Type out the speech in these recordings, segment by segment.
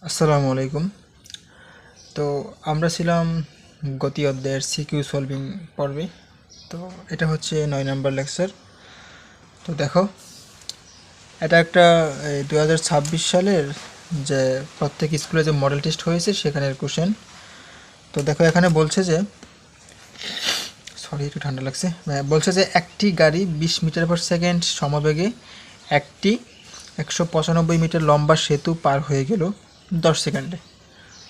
আসসালামু আলাইকুম। তো আমরা ছিলাম গতি অধ্যায়ের সিকিউ সলভিং পর্বে। তো এটা হচ্ছে 9 নম্বর লেকচার। তো দেখো, এটা একটা 2026 সালের যে প্রত্যেক স্কুলে যে মডেল টেস্ট হয়েছে সেখানের কোশ্চেন। তো দেখো, এখানে বলছে যে একটু ঠান্ডা লাগছে। বলছে যে একটি গাড়ি 20 মিটার/সেকেন্ড সমবেগে একটি 195 মিটার লম্বা সেতু পার হয়ে গেল 10 সেকেন্ডে।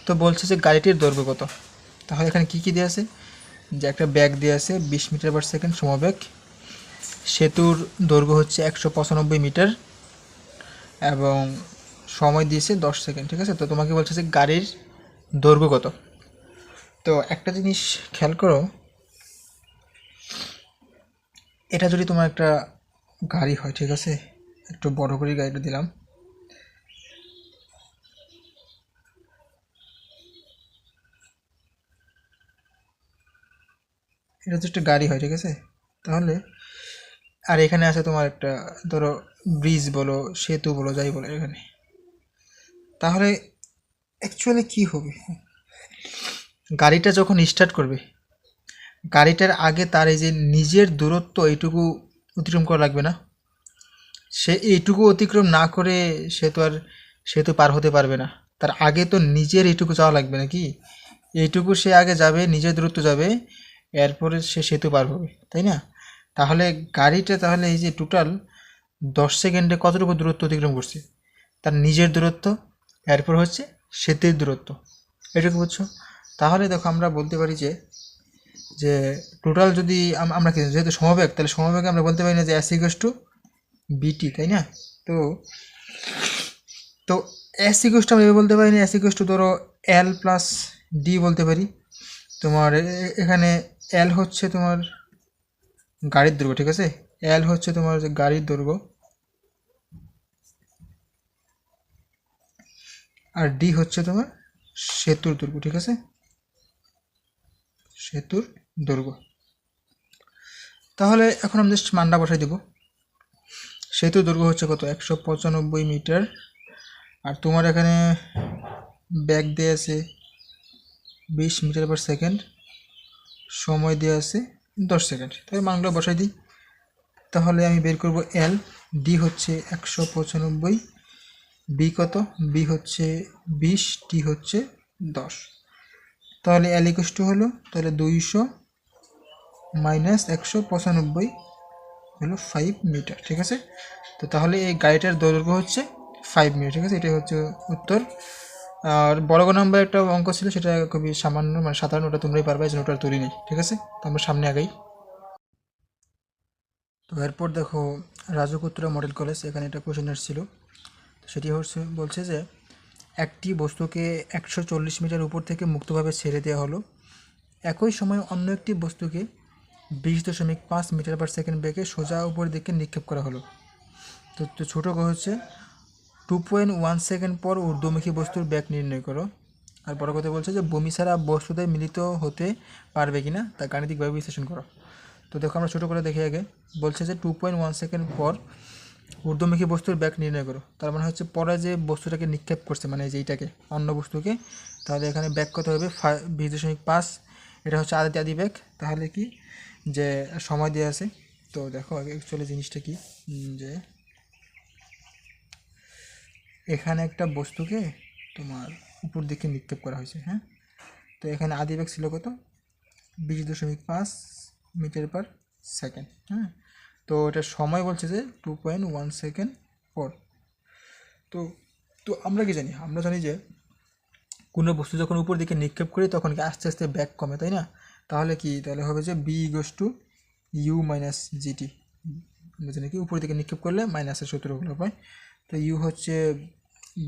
তো বলছে যে গাড়িটির দৈর্ঘ্য কত। তাহলে এখানে কী কী দেওয়া আছে, যে একটা ব্যাগ দেওয়া আছে 20 মিটার/সেকেন্ড সমবেগ, সেতুর দৈর্ঘ্য হচ্ছে 195 মিটার এবং সময় দিয়েছে 10 সেকেন্ড। ঠিক আছে, তো তোমাকে বলছে যে গাড়ির দৈর্ঘ্য কত। তো একটা জিনিস খেয়াল করো, এটা যদি তোমার একটা গাড়ি হয়, ঠিক আছে, একটু বড় করে গাড়িটা দিলাম। এটা যদি একটা গাড়ি হয়, ঠিক আছে, তাহলে আর এখানে আছে তোমার একটা, ধরো, ব্রিজ বলো, সেতু বলো, যাই বলো এখানে, তাহলে অ্যাকচুয়ালি কি হবে, গাড়িটা যখন স্টার্ট করবে, গাড়িটার আগে তার এই যে নিজের দূরত্ব এইটুকু অতিক্রম করা লাগবে না? সে এইটুকু অতিক্রম না করে সে তো আর সেতু পার হতে পারবে না। তার আগে তো নিজের এইটুকু যাওয়া লাগবে নাকি? এইটুকু সে আগে যাবে, নিজের দূরত্ব যাবে, এরপরে সে সেতু পার হবে, তাই না? তাহলে গাড়িটা, তাহলে এই যে টোটাল 10 সেকেন্ডে কতটুকু দূরত্ব অতিক্রম করছে? তার নিজের দূরত্ব, এরপর হচ্ছে সেতুর দূরত্ব, এটুকু বুঝছো? তাহলে দেখো, আমরা বলতে পারি যে যে টোটাল যদি আমরা কি, যেহেতু সমবেগ, তাহলে সমবেগে আমরা বলতে পারি না যে S=BT, তাই না? তো তো S= আমরা এভাবে বলতে পারি না, S= ধরো L+D বলতে পারি। তোমার এখানে L হচ্ছে তোমার গাড়ির দৈর্ঘ্য, ঠিক আছে, L হচ্ছে তোমার যে গাড়ির দৈর্ঘ্য, আর D হচ্ছে তোমার সেতুর দৈর্ঘ্য, ঠিক আছে, সেতুর দৈর্ঘ্য। তাহলে এখন আমরা জাস্ট মানটা বসাই দেবো। সেতুর দৈর্ঘ্য হচ্ছে কত, 195 মিটার, আর তোমার এখানে ব্যাগ দেওয়া আছে 20 মিটার/সেকেন্ড, সময় দেওয়া আছে 10 সেকেন্ড। তাহলে মানগুলো বসাই দিই। তাহলে আমি বের করব L, D হচ্ছে 195, B কত, B হচ্ছে 20, T হচ্ছে 10। তাহলে L= হলো, তাহলে 200 মাইনাস 195 হলো 5 মিটার, ঠিক আছে। তো তাহলে এই গাড়িটার দৈর্ঘ্য হচ্ছে 5 মিটার, ঠিক আছে, এটাই হচ্ছে উত্তর। আর বড় নাম্বার একটা অঙ্ক ছিল, সেটা খুবই সামান্য, মানে সাধারণ, ওটা তোমরাই পারবে, এই জন্য ওটা তৈরি নেই, ঠিক আছে। তো আমরা সামনে আগাই। তো এরপর দেখো, রাজপুত্র মডেল কলেজ, এখানে একটা কোশ্চেন আসছিল। সেটি হচ্ছে, বলছে যে একটি বস্তুকে 140 মিটার উপর থেকে মুক্তভাবে ছেড়ে দেওয়া হলো। একই সময় অন্য একটি বস্তুকে 20.5 মিটার/সেকেন্ড বেগে সোজা উপর দিকে নিক্ষেপ করা হলো। তো ছোটো হচ্ছে 2.1 সেকেন্ড পর ঊর্ধ্বমুখী বস্তুর ব্যাগ নির্ণয় করো। আর বড় কথা বলছে যে বমি ছাড়া বস্তুতে মিলিত হতে পারবে কিনা তা গাণিতিকভাবে বিশ্লেষণ করো। তো দেখো, আমরা ছোটো করে দেখি আগে। বলছে যে 2.1 সেকেন্ড পর ঊর্ধ্বমুখী বস্তুর ব্যাগ নির্ণয় করো, তার মানে হচ্ছে পরে যে বস্তুটাকে নিক্ষেপ করছে, মানে যে এইটাকে, অন্য বস্তুকে, তাহলে এখানে ব্যাগ কত হবে 20.5, এটা হচ্ছে আদি ব্যাগ। তাহলে কি, যে সময় দেওয়া আছে। তো দেখো আগে অ্যাকচুয়ালি জিনিসটা কি, যে এখানে একটা বস্তুকে তোমার উপর দিকে নিক্ষেপ করা হয়েছে, হ্যাঁ। তো এখানে আদি বেগ ছিল কত, 20.5 মিটার/সেকেন্ড, হ্যাঁ। তো এটা সময় বলছে যে 2.1 সেকেন্ড পর। তো তো আমরা কি জানি, আমরা জানি যে কোনো বস্তু যখন উপর দিকে নিক্ষেপ করি তখন কি আস্তে আস্তে ব্যাগ কমে, তাই না? তাহলে কি, তাহলে হবে যে B=U-GT। আমরা জানি কি, উপর দিকে নিক্ষেপ করলে মাইনাসের সূত্রগুলো পাই। তো ইউ হচ্ছে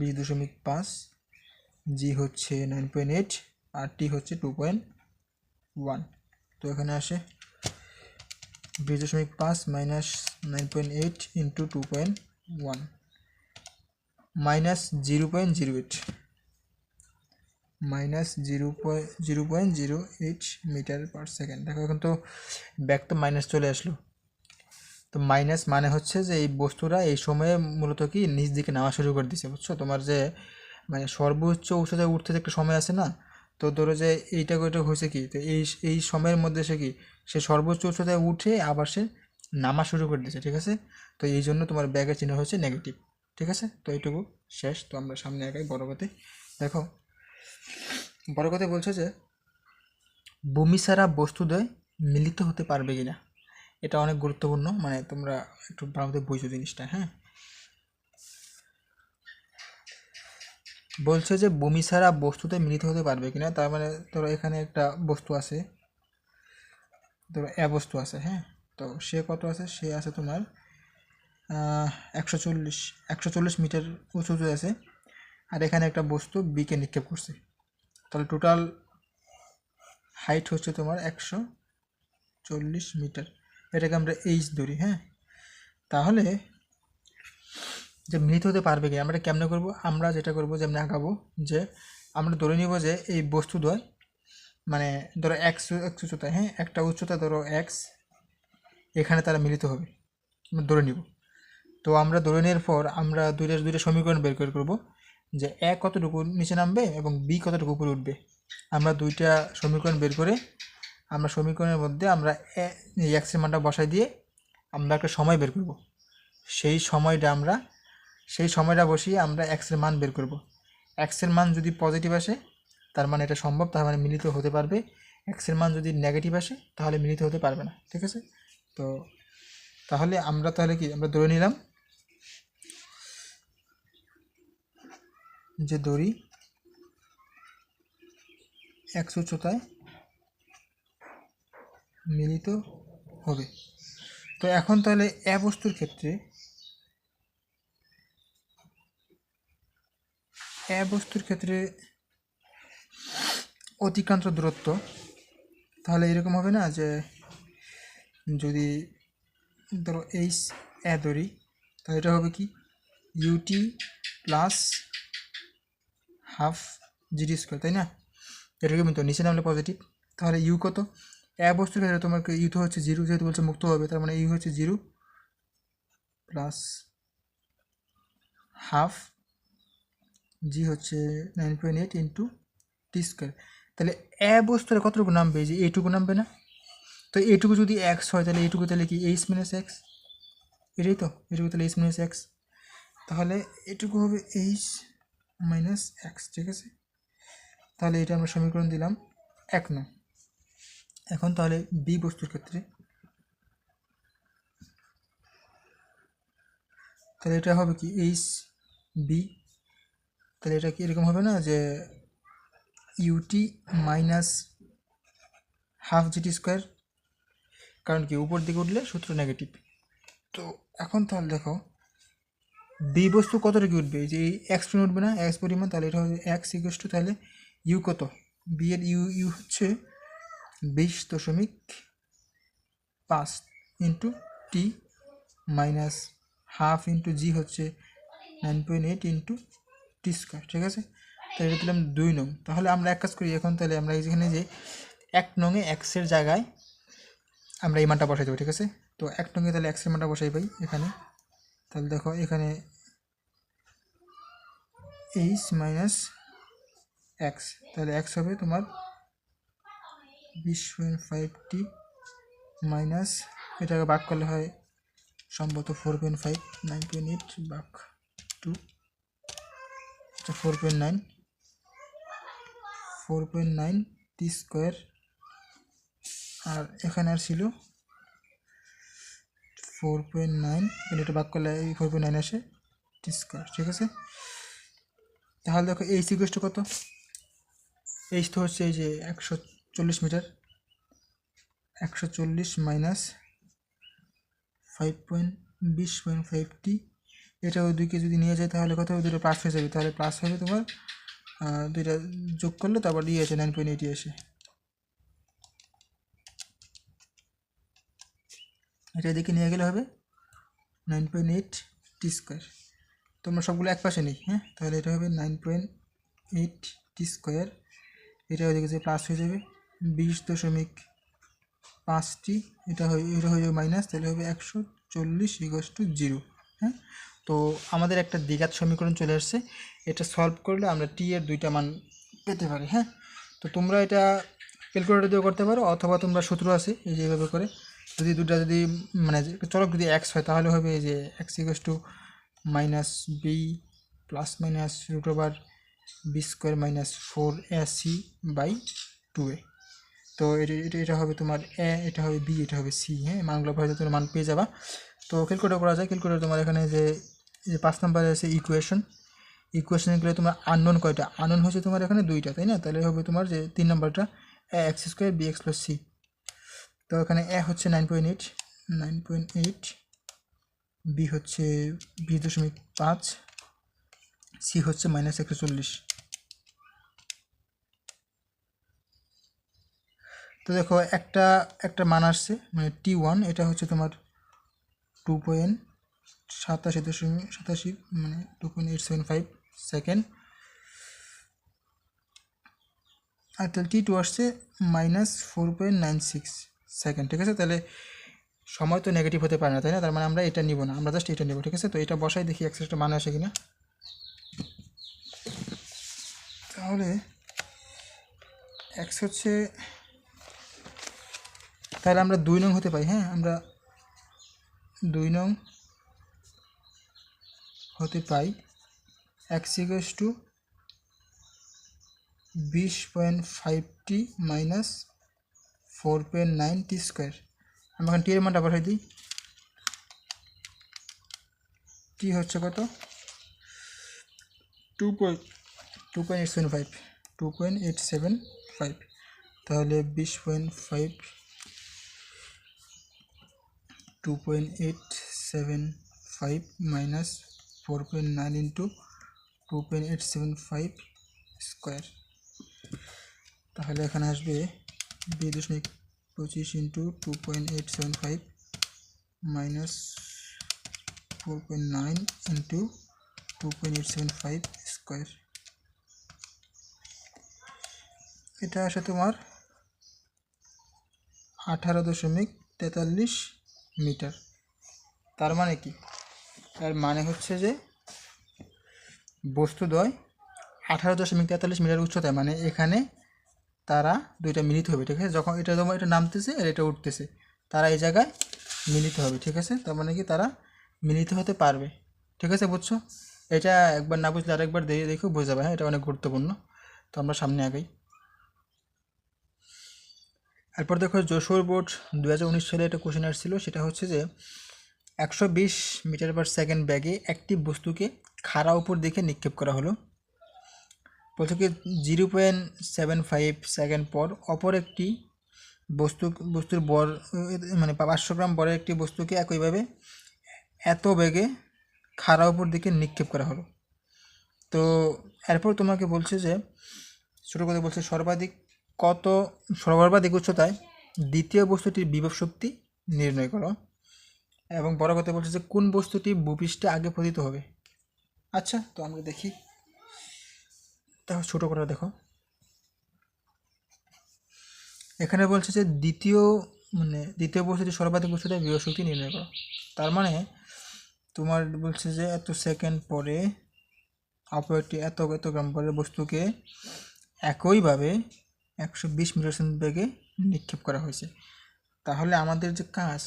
20.5, জি হচ্ছে 9.8, আর টি হচ্ছে 2.1। তো এখানে আসে 20.5 minus 9.8 into 2.1 minus 0.08, minus 0.08 metre per second. দেখো, এখন তো ব্যাক তো মাইনাস চলে আসলো। তো মাইনাস মানে হচ্ছে যে এই বস্তুটা এই সময়ে মূলত কি নিচ দিকে নামা শুরু করে দিছে, বুঝছো? তোমার যে মানে সর্বোচ্চ উচ্চতায় উঠতে যে একটা সময় আছে না, তো ধরো যে এইটা ওইটা হয়েছে কি, তো এই সময়ের মধ্যে সে কি, সে সর্বোচ্চ উচ্চতায় উঠে আবার সে নামা শুরু করে দিয়েছে, ঠিক আছে। তো এই জন্য তোমার ব্যাগের চিহ্ন হচ্ছে নেগেটিভ, ঠিক আছে। তো এইটুকু শেষ। তো আমরা সামনে আগাই বড় কথা। দেখো বড় কথা বলছে যে ভূমি ছাড়া বস্তুদ্বয় মিলিত হতে পারবে কিনা, এটা অনেক গুরুত্বপূর্ণ, মানে তোমরা একটু ভালোভাবে বুঝো জিনিসটা। হ্যাঁ, বলছে যে ভূমি ছাড়া বস্তুতে মিলিত হতে পারবে কিনা, তার মানে ধরো এখানে একটা বস্তু আছে, ধরো বস্তু আছে। হ্যাঁ, তো সে কত আছে, সে আছে তোমার 140 মিটার উঁচুতে আছে, আর এখানে একটা বস্তু বিকে নিক্ষেপ করছে। তাহলে টোটাল হাইট হচ্ছে তোমার 140 মিটার, এটাকে আমরা এইচ ধরি। হ্যাঁ, তাহলে যে মিলিত হতে পারবে কি, আমরা কেমনে করব, আমরা যেটা করব যেমন আঁকাবো, যে আমরা ধরে নিব যে এই বস্তুদ্বয় মানে ধরো এক্স উচ্চতায়, হ্যাঁ একটা উচ্চতা ধরো এক্স, এখানে তারা মিলিত হবে, আমরা ধরে নিব। তো আমরা ধরে নেওয়ার পর আমরা দুইটা সমীকরণ বের করে করব, যে এ কতটুকু নিচে নামবে এবং বি কতটুকু উপরে উঠবে। আমরা দুইটা সমীকরণ বের করে আমরা সমীকরণের মধ্যে আমরা এক্সের মানটা বসাই দিয়ে আমরা একটা সময় বের করব। সেই সময়টা বসিয়ে আমরা এক্সের মান বের করব। এক্সের মান যদি পজিটিভ আসে তার মানে এটা সম্ভব, তার মানে মিলিত হতে পারবে। এক্সের মান যদি নেগেটিভ আসে তাহলে মিলিত হতে পারবে না, ঠিক আছে। তো তাহলে আমরা ধরে নিলাম যে দড়ি এক্স উচ্চতায় মিলিত হবে। তো এখন তাহলে বস্তুর ক্ষেত্রে অতিক্রান্ত দূরত্ব তাহলে এরকম হবে না, যে যদি ধরো এইচ ধরি, তাহলে এটা হবে কি UT plus half GD square, তাই না। এরকমই তো, নিচে নামলে পজিটিভ। তাহলে ইউ কত, বস্তুর ক্ষেত্রে তোমাকে ইউ তো হচ্ছে 0, যেহেতু বলছে মুক্ত হবে, তার মানে ইউ হচ্ছে 0 প্লাস হাফ জি হচ্ছে 9.8 ইন্টু টি স্কোয়ার। তাহলে বস্তুর কতটুকু নামবে, যে এইটুকু নামবে না। তো এইটুকু যদি এক্স হয় তাহলে এইটুকু তাহলে কি এইচ মাইনাস এক্স, এটাই তো, এটুকু তাহলে এইচ মাইনাস এক্স, তাহলে এটুকু হবে এইচ মাইনাস এক্স, ঠিক আছে। তাহলে এটা আমরা সমীকরণ দিলাম 1 নং। এখন তাহলে বি বস্তুর ক্ষেত্রে তাহলে এটা হবে কি এইচ বি, তাহলে এটা কি এরকম হবে না, যে UT minus half GT square, কারণ কি উপর দিকে উঠলে সূত্র নেগেটিভ। তো এখন তাহলে দেখো বি বস্তু কতটুকু উঠবে, যে এই এক্স পরিমাণ উঠবে না, এক্স পরিমাণ, তাহলে এটা হবে এক্স ইকুয়াল টু, তাহলে ইউ কত, বি এর ইউ হচ্ছে 20.5 into T minus half into জি হচ্ছে 9.8 ইন্টু টি স্কোয়ার, ঠিক আছে। তাহলে এটা দিলাম 2 নং। তাহলে আমরা এক কাজ করি এখন, তাহলে আমরা যেখানে যে 1 নংয়ে এক্সের জায়গায় আমরা এই মানটা বসাই দেবো, ঠিক আছে। তো 1 নংয়ে তাহলে এক্সের মানটা বসাই পাই এখানে, তাহলে দেখো এখানে এইচ মাইনাস এক্স, তাহলে এক্স হবে তোমার 20.5 মাইনাস, এটাকে ভাগ করলে হয় সম্ভবত 4.5, 9.8 ভাগ 2, 4.9 টি স্কোয়ার, আর এখানে আর ছিল 4.9, এটা ভাগ করলে এই 4.9 আসে টি স্কোয়ার, ঠিক আছে। তাহলে দেখো এইচ ইকুয়াল টু কত, এইচ তো হচ্ছে এই যে 140 মিটার, 140 মাইনাস 20.5 টি, এটা ওই দুইকে যদি নিয়ে যায় তাহলে কত হবে, দুটো প্লাস হয়ে যাবে, তাহলে প্লাস হবে তোমার দুইটা যোগ করলে তারপর দিয়ে আসে 9.8 আসে, এটা এদিকে নিয়ে গেলে হবে 9.8 টি স্কোয়ার। তোমরা সবগুলো এক পাশে নেই, হ্যাঁ, তাহলে এটা হবে 9.8 টি স্কোয়ার, এটা ওইদিকে যে প্লাস হয়ে যাবে 20.5টি, এটা হয়ে যাবে মাইনাস, তাহলে হবে 140 ইকুয়ালস টু 0, হ্যাঁ। তো আমাদের একটা দ্বিঘাত সমীকরণ চলে আসছে, এটা সলভ করলে আমরা টি এর দুইটা মান পেতে পারি। হ্যাঁ, তো তোমরা এটা ক্যালকুলেটর দিয়েও করতে পারো, অথবা তোমরা সূত্র আছে এই যে এইভাবে করে, যদি দুটা যদি মানে চলক যদি এক্স হয় তাহলে হবে এই যে x equals to minus b plus minus root over b square minus 4ac by 2a। তো এটা হবে তোমার এ, এটা হবে বি, এটা হবে সি। হ্যাঁ, মানগুলো হয়তো তোমার মান পেয়ে যাবা। তো ক্যালকুলেটর করা যায়। ক্যালকুলেটর তোমার এখানে যে 5 নম্বরে আছে ইকুয়েশনগুলো তোমার আননোন কয়টা? আননোন হচ্ছে তোমার এখানে দুইটা, তাই না? তাহলে হবে তোমার যে 3 নম্বরটা a x square b x plus c. তো এখানে এ হচ্ছে 9.8, বি হচ্ছে 20.5, সি হচ্ছে -140। তো দেখো একটা মান আসছে, মানে T1, এটা হচ্ছে তোমার 2.87 মানে 2.875 সেকেন্ড। আর তাহলে T2 আসছে -4.96 সেকেন্ড। ঠিক আছে, তাহলে সময় তো নেগেটিভ হতে পারে না, তাই না? তার মানে আমরা এটা নিব না, আমরা জাস্ট এটা নেব। ঠিক আছে, তো এটা বসাই দেখি একটা মান আসে কিনা। তাহলে এক্স হচ্ছে, তাহলে আমরা 2 নং হতে পাই। হ্যাঁ, আমরা 2 নং হতে পাই x equals to 20.5t minus 4.9t square. আমরা এখন টি এর মানটা বসাই দিই। টি হচ্ছে কত? 2.875 তাহলে 20.5 2.875 মাইনাস 4.9 ইন্টু 2.875 স্কোয়ার। তাহলে এখানে আসবে 2.25 ইন্টু 2.875 মাইনাস 4.9 ইন্টু 2.875 স্কোয়ার। এটা আসে তোমার 18.43 মিটার। তার মানে কি? তার মানে হচ্ছে যে বস্তুদ্বয় 18.43 মিটার উচ্চতায়, মানে এখানে তারা দুইটা মিলিত হবে। ঠিক আছে, যখন এটা তোমার এটা নামতেছে আর এটা উঠতেছে, তারা এই জায়গায় মিলিত হবে। ঠিক আছে, তার মানে কি তারা মিলিত হতে পারবে। ঠিক আছে, বুঝছো? এটা একবার না বুঝলে আরেকবার দেখো বুঝে যাবে। হ্যাঁ, এটা অনেক গুরুত্বপূর্ণ। তো আমরা সামনে আগাই। এরপর দেখো, যশোর বোর্ড 2019 সালে একটা কোশ্চেন আসছিল, সেটা হচ্ছে যে 120 মিটার পার সেকেন্ড বেগে একটি বস্তুকে খাড়া উপর দিকে নিক্ষেপ করা হলো। বলছে কি 0.75 সেকেন্ড পর অপর একটি বস্তুর বর, মানে 500 গ্রাম বরের একটি বস্তুকে একইভাবে এত বেগে খাড়া উপর দিকে নিক্ষেপ করা হলো। তো এরপর তোমাকে বলছে যে ছোটো কথা বলছে সর্বাধিক উচ্চতায় দ্বিতীয় বস্তুটির বিভব শক্তি নির্ণয় করো, এবং বড় কথা বলছে যে কোন বস্তুটি ভূপৃষ্ঠে আগে পতিত হবে। আচ্ছা, তো আমরা দেখি। তাহলে ছোটো করে দেখো, এখানে বলছে যে দ্বিতীয় বস্তুটি সর্বাধিক উচ্চতায় বিভব শক্তি নির্ণয় করো। তার মানে তোমার বলছে যে এত সেকেন্ড পরে অপর একটি এত গ্রাম পরের বস্তুকে একইভাবে 120 মিটার সেকেন্ড বেগে নিক্ষেপ করা হয়েছে। তাহলে আমাদের যে কাজ,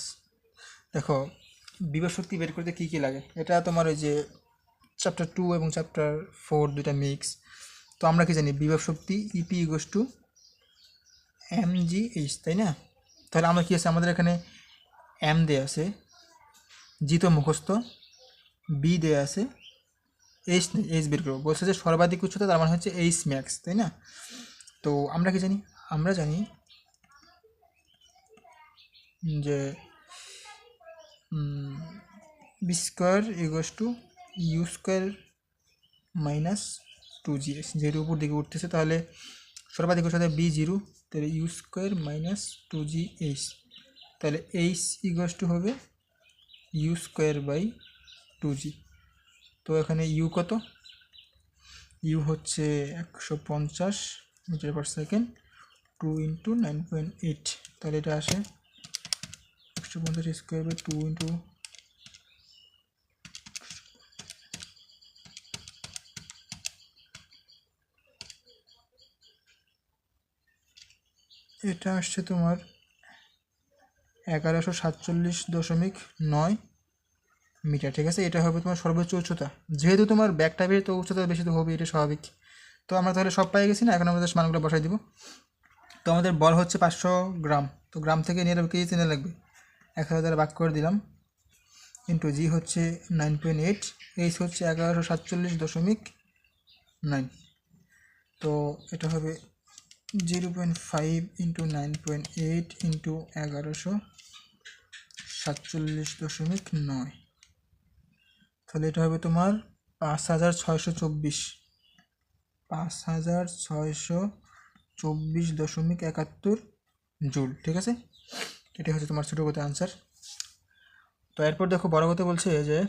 দেখো বিভব শক্তি বের করতে কী কী লাগে, এটা তোমার ওই যে চ্যাপ্টার 2 এবং চ্যাপ্টার 4 দুইটা মিক্স। তো আমরা কি জানি, বিভব শক্তি ইপি ইকুয়ালস টু mgh, তাই না? তাহলে আমরা কি আছে, আমাদের এখানে এম দেয়া আছে, জি তো মুখস্থ, বি দেয়া আছে, এইচ বের করবো। বলছে যে সর্বাধিক উচ্চতা, তার মানে হচ্ছে এইচ ম্যাক্স, তাই না? তো আমরা কি জানি, আমরা জানি যে v square equals to u square minus 2gh, যেহেতু উপর দিকে উঠতেছে তাহলে সর্বাধিক উচ্চতা b0, তাহলে ইউ স্কোয়ার মাইনাস 2gh, তাহলে এইচ ইকুয়ালস টু হবে ইউ স্কোয়ার বাই 2g। তো এখানে ইউ কত? ইউ হচ্ছে 150 মিটার পার সেকেন্ড, 2 ইন্টু 9.8, তাহলে এটা আসে 150 স্কোয়ার বাই 2 ইন্টু এটা আসছে তোমার 1147.9 মিটার, ঠিক আছে। এটা হবে তোমার সর্বোচ্চ উচ্চতা। যেহেতু তোমার ব্যাক টাইপের তো উচ্চতা বেশি তো হবে, এটা স্বাভাবিক। তো আমরা তাহলে সব পেয়ে গেছি না, এখন আমাদের মানগুলো বসাই দিব। তো আমাদের বল হচ্ছে 500 গ্রাম, তো গ্রাম থেকে নিয়ে কেজি নিয়ে লাগবে, 1000 দ্বারা ভাগ করে দিলাম, ইন্টু জি হচ্ছে 9.8, এইচ হচ্ছে 1147.9। তো এটা হবে 0.5 ইন্টু 9.8 ইন্টু 1147.9, তাহলে এটা হবে তোমার 5624, 5624.71 জুল, ঠিক আছে। এটা হচ্ছে তোমার ছোটো কথা আনসার। তো এরপর দেখো বড় কথা বলছে যে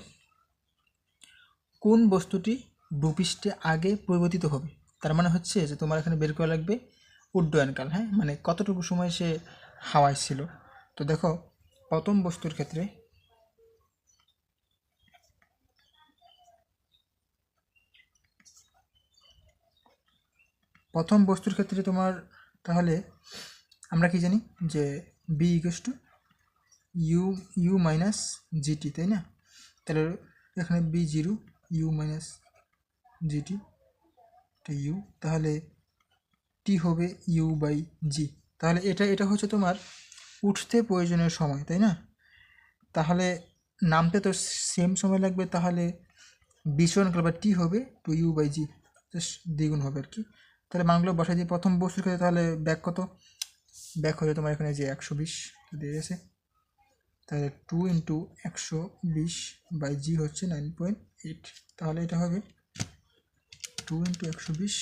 কোন বস্তুটি ভূপৃষ্ঠে আগে পরিবর্তিত হবে। তার মানে হচ্ছে যে তোমার এখানে বের করা লাগবে উড্ডয়নকাল, হ্যাঁ, মানে কতটুকু সময় সে হাওয়ায় ছিল। তো দেখো প্রথম বস্তুর ক্ষেত্রে তোমার তাহলে আমরা কি জানি যে v equals to u minus GT, তাই না। তাহলে এখানে v zero, u minus GT u, তাহলে টি হবে ইউ বাই জি। তাহলে এটা হচ্ছে তোমার উঠতে প্রয়োজনীয় সময়, তাই না। তাহলে নামতে তো সেম সময় লাগবে, তাহলে বিচরণকাল বা টি হবে 2u বাই জি, দ্বিগুণ হবে আর কি। তাহলে মানগুলো বসাই দিই প্রথম বস্তুর ক্ষেত্রে। তাহলে ব্যাক কত, ব্যাক হয়ে তোমার এখানে যে 120 দিয়ে গেছে, তাহলে 2 ইন্টু 120 বাই জি হচ্ছে 9.8, তাহলে এটা হবে 2 ইন্টু 120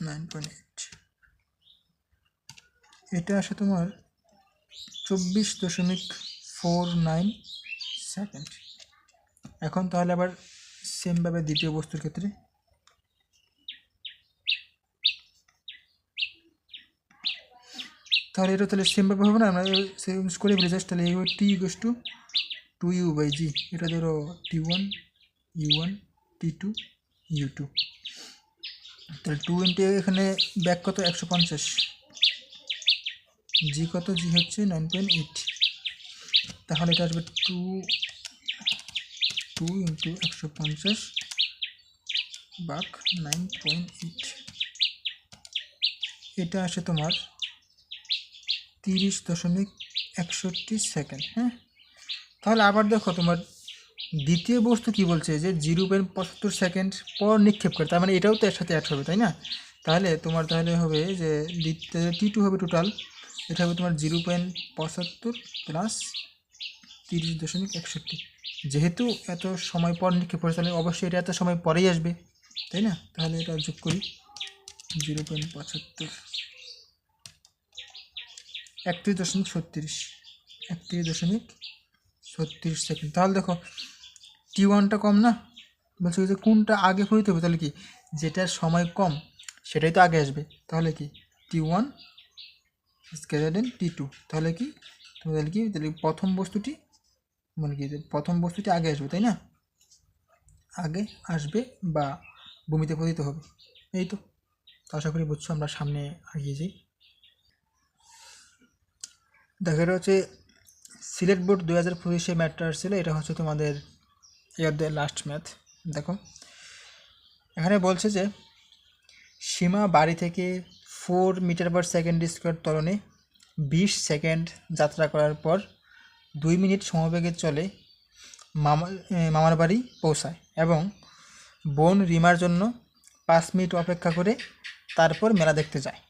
9.8, এটা আসে তোমার 24.49 সেকেন্ড। এখন তাহলে আবার সেমভাবে দ্বিতীয় বস্তুর ক্ষেত্রে তাহলে এটা তাহলে সেমভাবে হবে না, আমরা সেম করে বলি জাস্ট। তাহলে এই টি ইকুয়ালস টু 2u বাই জি, এটা ধরো t1 u1 t2 u2, তাহলে 2 ইন্টু এখানে ব্যাক কত 150, জি কত, জি হচ্ছে 9.8, তাহলে এটা আসবে 2 ইন্টু 150 ভাগ 9.8, এটা আসে তোমার 30.61 সেকেন্ড, হ্যাঁ। তাহলে আবার দেখো তোমার দ্বিতীয় বস্তু কি বলছে যে 0.75 সেকেন্ড পর নিক্ষেপ করে, তার মানে এটাও তো এর সাথে অ্যাড হবে, তাই না। তাহলে তোমার তাহলে হবে যে টি2 হবে টোটাল, এটা হবে তোমার 0.75 প্লাস 30.61, যেহেতু এত সময় পর নিক্ষেপ করে তাহলে অবশ্যই এটা এত সময় পরেই আসবে, তাই না। তাহলে এটা যোগ করি 0.75 31.36 সেকেন্ড। তাহলে দেখো টি1টা কম না, বলছে যে কোনটা আগে হইতে হবে, তাহলে কি যেটার সময় কম সেটাই তো আগে আসবে, তাহলে কি টি1 গ্রেটার দেন টি2, তাহলে কি তাহলে প্রথম বস্তুটি মানে কি প্রথম বস্তুটি আগে আসবে, তাই না, আগে আসবে বা ভূমিতে পতিত হবে, এই তো। আশা করি বুঝছো, আমরা সামনে এগিয়ে যাই। দেখো এটা হচ্ছে সিলেট বোর্ড 2025 ম্যাথটা আসছিল, এটা হচ্ছে তোমাদের ইয়ারদের লাস্ট ম্যাথ। দেখো এখানে বলছে যে সীমা বাড়ি থেকে 4 মিটার পার সেকেন্ড স্কোয়ার ত্বরণে 20 সেকেন্ড যাত্রা করার পর 2 মিনিট সমবেগে চলে মামার বাড়ি পৌঁছায় এবং বোন রিমার জন্য 5 মিনিট অপেক্ষা করে তারপর মেলা দেখতে যায়।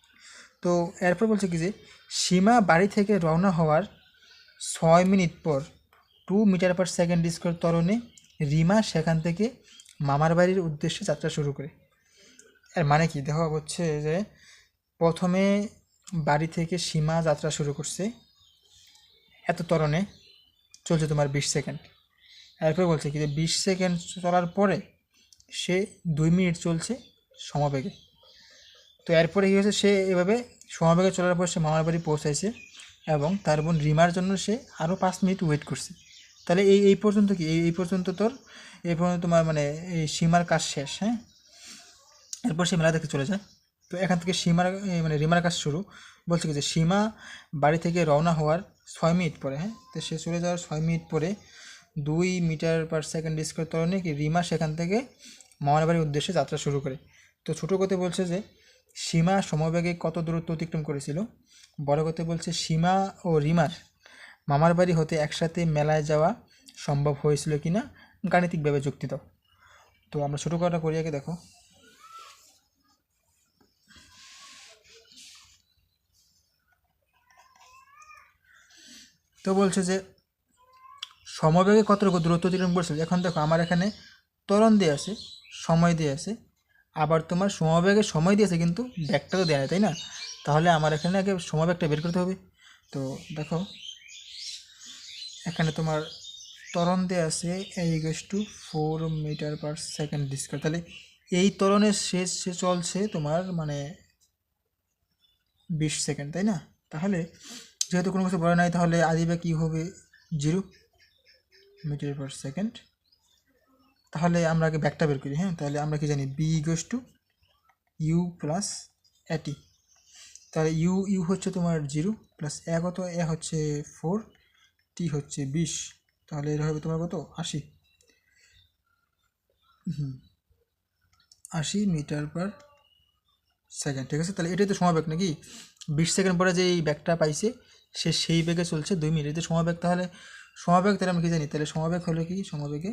তো এরপর বলছে কি যে সীমা বাড়ি থেকে রওনা হওয়ার 6 মিনিট পর 2 মিটার পার সেকেন্ড স্কোয়ার ত্বরণে রিমা সেখান থেকে মামার বাড়ির উদ্দেশ্যে যাত্রা শুরু করে। এর মানে কি দেখা হচ্ছে যে প্রথমে বাড়ি থেকে সীমা যাত্রা শুরু করছে, এত ত্বরণে চলছে তোমার 20 সেকেন্ড। এরপরে বলছে কি যে 20 সেকেন্ড চলার পরে সে 2 মিনিট চলছে সমবেগে। তো এরপরে কী হয়েছে, সে এভাবে সমবেগে চলার পর সে মামার বাড়ি পৌঁছাইছে এবং তার বোন রিমার জন্য সে আরও 5 মিনিট ওয়েট করছে। তাহলে এই পর্যন্ত কি এই পর্যন্ত তোমার মানে এই সীমার কাজ শেষ, হ্যাঁ। এরপর সে মেলা দেখতে চলে যায়, তো এখান থেকে সীমার মানে রিমার কাজ শুরু। বলছে কি যে সীমা বাড়ি থেকে রওনা হওয়ার 6 মিনিট পরে, হ্যাঁ, তো সে চলে যাওয়ার 6 মিনিট পরে 2 মিটার/সেকেন্ড ত্বরণে কি রিমা সেখান থেকে মামার বাড়ির উদ্দেশ্যে যাত্রা শুরু করে। তো ছোটো কথা বলছে যে সীমা সমবেগে কত দূরত্ব অতিক্রম করেছিল। বড় কথা বলছে সীমা ও রিমার মামার বাড়ি হতে একসাথে মেলায় যাওয়া সম্ভব হয়েছিল কিনা গাণিতিকভাবে যুক্তি দাও। তো আমরা ছোটো কথা করি আগে, দেখো। তো বলছে যে সমবেগে কতটুকু দূরত্ব অতিক্রম করেছিল। এখন দেখো আমার এখানে ত্বরণ দিয়ে আছে, সময় দিয়ে আছে, আবার তোমার সমবেগে সময় দিয়েছে কিন্তু ব্যাগটা তো দেয় না, তাই না? তাহলে আমার এখানে আগে সমবেগটা বের করতে হবে। তো দেখো এখানে তোমার ত্বরণ দেওয়া আছে a = 4 মিটার/সেকেন্ড²। তাহলে এই ত্বরণের শেষ সে চলছে তোমার মানে 20 সেকেন্ড, তাই না? তাহলে যেহেতু কোনো কিছু বলে নাই, তাহলে আদিবে কী হবে? 0 মিটার/সেকেন্ড। তাহলে আমরা আগে ব্যাগটা বের করি, হ্যাঁ। তাহলে আমরা কি জানি b = u+at। তাহলে ইউ হচ্ছে তোমার 0 প্লাস কত, হচ্ছে 4, টি হচ্ছে 20। তাহলে এটা হবে তোমার কত? 80। 80 মিটার/সেকেন্ড, ঠিক আছে। তাহলে এটাই তো সমবেগ নাকি? 20 সেকেন্ড পরে যে এই ব্যাগটা পাইছে সে সেই বেগে চলছে 2 মিনিট, এতে সমবেগ। তাহলে সমবেগ তাহলে আমরা কি জানি? তাহলে সমবেগ হলো কি? সমবেগে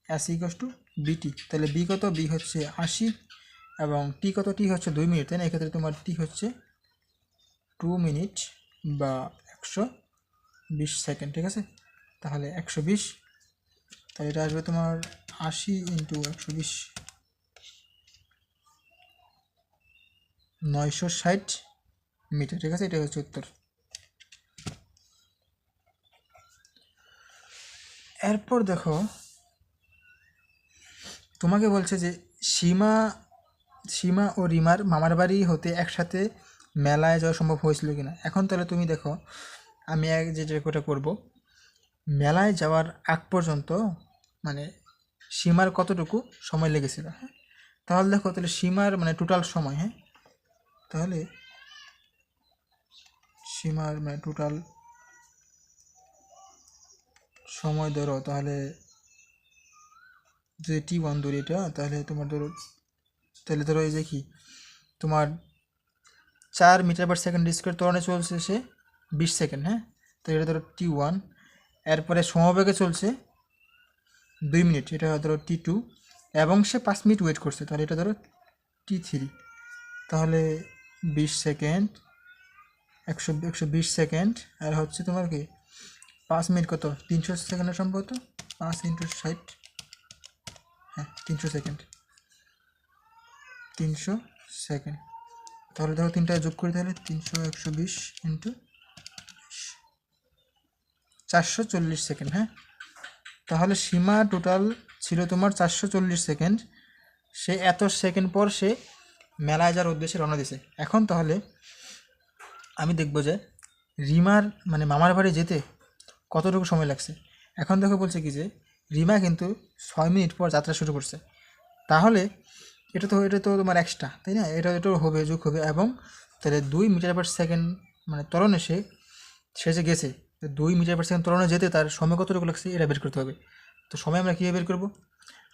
s=bt। তাহলে বি কত? বি হচ্ছে 80 এবং টি কত? টি হচ্ছে 2 মিনিট, তাই না? এক্ষেত্রে তোমার টি হচ্ছে 2 মিনিট বা 120 সেকেন্ড, ঠিক আছে। তাহলে 120, তাহলে এটা আসবে তোমার 80 × 120, 960 মিটার, ঠিক আছে। এটা হচ্ছে উত্তর। এরপর দেখো তোমাকে বলছে যে সীমা ও রিমার মামার বাড়ি হতে একসাথে মেলায় যাওয়া সম্ভব হয়েছিল কিনা। এখন তাহলে তুমি দেখো আমি যেটা করব, মেলায় যাওয়ার আগ পর্যন্ত মানে সীমার কতটুকু সময় লেগেছিল, হ্যাঁ। তাহলে দেখো তাহলে সীমার মানে টোটাল সময়, হ্যাঁ। তাহলে সীমার মানে টোটাল সময় ধরো, তাহলে যদি t1 ধরি এটা, তাহলে তোমার ধরো এই যে কি তোমার 4 মিটার/সেকেন্ড² ত্বরণে চলছে সে 20 সেকেন্ড, হ্যাঁ। তো এটা ধরো t1। এরপরে সমবেগে চলছে 2 মিনিট, এটা ধরো t2 এবং সে 5 মিনিট ওয়েট করছে, তাহলে এটা ধরো t3। তাহলে 20 সেকেন্ড 120 সেকেন্ড আর হচ্ছে তোমার কি 5 মিনিট কত? 300 সেকেন্ডের সম্ভবত 5 × 60, হ্যাঁ 300 সেকেন্ড, 300 সেকেন্ড। তাহলে ধরো তিনটা যোগ করি, তাহলে 300 120 × 440 সেকেন্ড, হ্যাঁ। তাহলে সীমা টোটাল ছিল তোমার 440 সেকেন্ড। সে এত সেকেন্ড পর সে মেলায় যাওয়ার উদ্দেশ্যে রওনা দিয়েছে। এখন তাহলে আমি দেখব যে রিমার মানে মামার বাড়ি যেতে কতটুকু সময় লাগছে। এখন দেখো বলছে কি যে রিমা কিন্তু 6 মিনিট পর যাত্রা শুরু করছে। তাহলে এটা তো তোমার এক্সট্রা, তাই না? এটাও হবে, যোগ হবে। এবং তাহলে 2 মিটার/সেকেন্ড মানে ত্বরণে সে যে গেছে, 2 মিটার/সেকেন্ড ত্বরণে যেতে তার সময় কতটুকু লাগছে এটা বের করতে হবে। তো সময় আমরা কীভাবে বের করবো?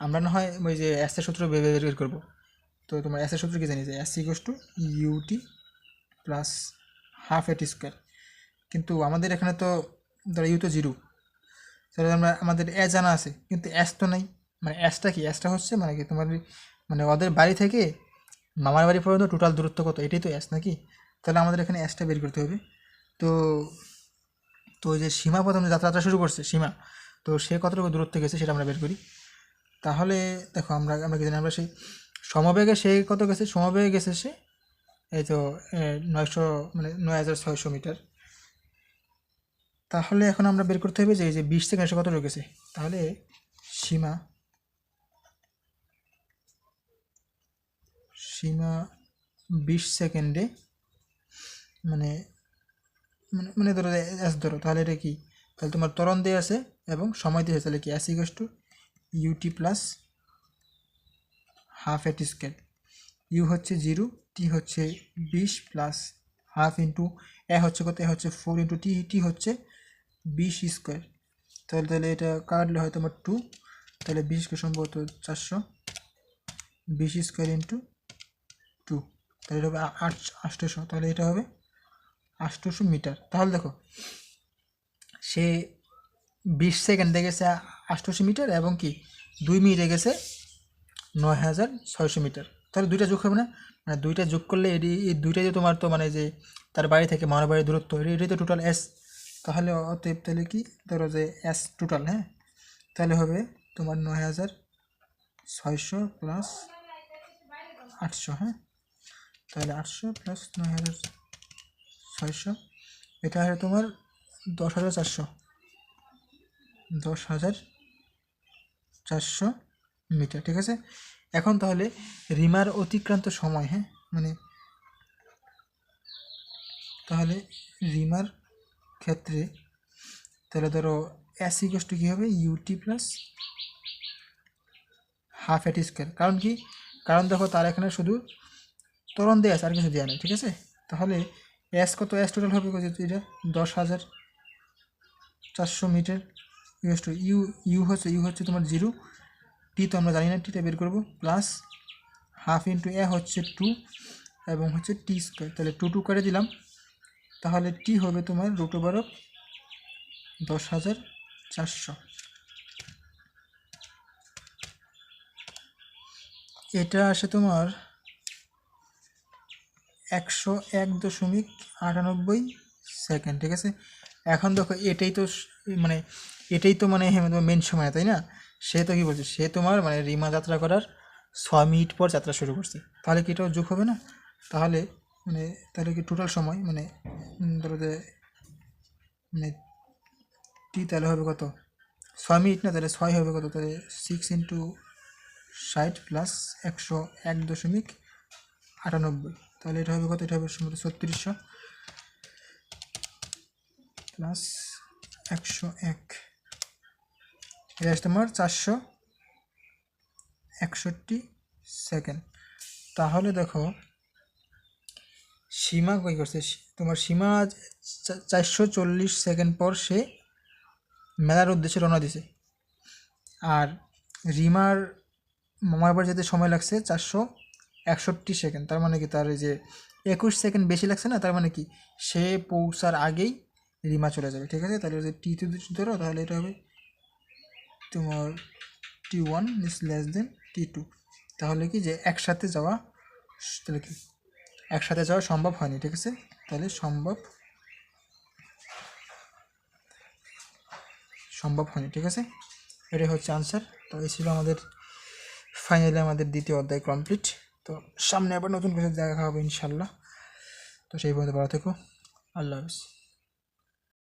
আমরা না হয় ওই যে এসের সূত্র বের করবো। তো তোমার এসের সূত্র কি জানি যে s = ut+½ at²। কিন্তু আমাদের এখানে তো ধরো ইউ তো 0, তাহলে আমাদের এ জানা আছে কিন্তু এস তো নাই। মানে এসটা কি? এসটা হচ্ছে মানে কি তোমার মানে ওদের বাড়ি থেকে মামার বাড়ি পর্যন্ত টোটাল দূরত্ব কত, এটাই তো এস নাকি? তাহলে আমাদের এখানে এসটা বের করতে হবে। তো তো ওই যে সীমা প্রথমে যাত্রা শুরু করছে সীমা, তো সে কতটুকু দূরত্ব গেছে সেটা আমরা বের করি। তাহলে দেখো আমরা কি জানি, আমরা সেই সমবেগে সে কত গেছে? সমবেগে গেছে সে এই তো 900 মানে 9600 মিটার। তাহলে এখন আমরা বের করতে হবে যে এই যে 20 সেকেন্ড সে কত গেছে। তাহলে সীমা 20 সেকেন্ডে মানে মানে মানে ধরো এস ধরো, তাহলে এটা কি? তাহলে তোমার ত্বরণ দিয়ে আছে এবং সময় দিয়ে আছে, তাহলে কি s = ut+½ হাফ এটি স্কোয়ার, ইউ হচ্ছে 0, টি হচ্ছে 20 প্লাস হাফ ইন্টু এ হচ্ছে কত, এ হচ্ছে 4 ইন্টু টি, টি হচ্ছে 20 স্কোয়ার। তাহলে এটা কাটলে হয় তোমার 2, তাহলে 20 কে সম্ভবত 400, 20 স্কোয়ার ইন্টু 2, তাহলে এটা হবে 800, তাহলে এটা হবে 800 মিটার। তাহলে দেখো সে 20 সেকেন্ডে গেছে 800 মিটার এবং কি 2 মিনিটে গেছে 9600 মিটার। তাহলে দুইটা যোগ হবে না, মানে দুইটা যোগ করলে এই দুইটাই যে তোমার তো মানে যে তার বাড়ি থেকে মামার বাড়ির দূরত্ব, এটাই তো টোটাল এস। তাহলে অতএব তাহলে কি ধরো যে এস টোটাল, হ্যাঁ, তাহলে হবে তোমার 9600 প্লাস 800, হ্যাঁ, তাহলে 800 প্লাস 9600, এটা হবে তোমার 10400, 10400 মিটার। ঠিক আছে, এখন তাহলে রিমার অতিক্রান্ত সময়, হ্যাঁ, মানে তাহলে রিমার ক্ষেত্রে তাহলে ধরো এস ইকুয়াল টু কী হবে, ইউটি প্লাস হাফ এটি স্কোয়ার। কারণ কি, কারণ দেখো তার এখানে শুধু ত্বরণ দেওয়া আছে, আর কিছু দেওয়া নেই। ঠিক আছে, তাহলে এস কত, এস টোটাল হবে কত, এটা 10400 মিটার ইকুয়াল টু ইউ হচ্ছে তোমার 0, টি তো আমরা জানি না, টিটা বের করবো, প্লাস হাফ ইন্টু এ হচ্ছে 2 এবং হচ্ছে টি স্কোয়ার, তাহলে 2 করে দিলাম, তাহলে টি হবে তোমার √10,400। এটা আসে তোমার 101.98 সেকেন্ড। ঠিক আছে, এখন দেখো এটাই তো মানে মেন সময়, তাই না? সে তো কী বলছে, সে তোমার মানে রিমা যাত্রা করার 6 মিনিট পর যাত্রা শুরু করছে, তাহলে কি এটাও যোগ হবে না? তাহলে মানে তাহলে কি টোটাল সময় মানে ধরো যে মানে টি তাহলে হবে কত, 6 মিনিট না, তাহলে 6 হবে কত, তাহলে 6 ইন্টু 60 প্লাস 101.98, তাহলে এটা হবে কত, এটা হবে 3600 প্লাস 101, এটা আসছে তোমার 461 সেকেন্ড। তাহলে দেখো সীমা কী করছে, তোমার সীমা 440 সেকেন্ড পর সে মেলার উদ্দেশ্যে রওনা দিছে, আর রিমার মামার বাড়ি যেতে সময় লাগছে 461 সেকেন্ড। তার মানে কি, তার এই যে 21 সেকেন্ড বেশি লাগছে না, তার মানে কি সে পৌঁছার আগেই রিমা চলে যাবে। ঠিক আছে, তাহলে যদি টি ধরো, তাহলে এটা হবে তোমার T1 is less than T2, তাহলে কি যে একসাথে যাওয়া, তাহলে কি একসাথে যাওয়া সম্ভব হয়নি। ঠিক আছে, তাহলে সম্ভব হয়নি। ঠিক আছে, এটাই হচ্ছে আনসার। তো এই ছিল আমাদের ফাইনালি আমাদের দ্বিতীয় অধ্যায় কমপ্লিট। তো সামনে আবার নতুন কিছু দেখা হবে ইনশাল্লাহ। তো সেই পর্যন্ত ভালো থেকো, আল্লাহ হাফিজ।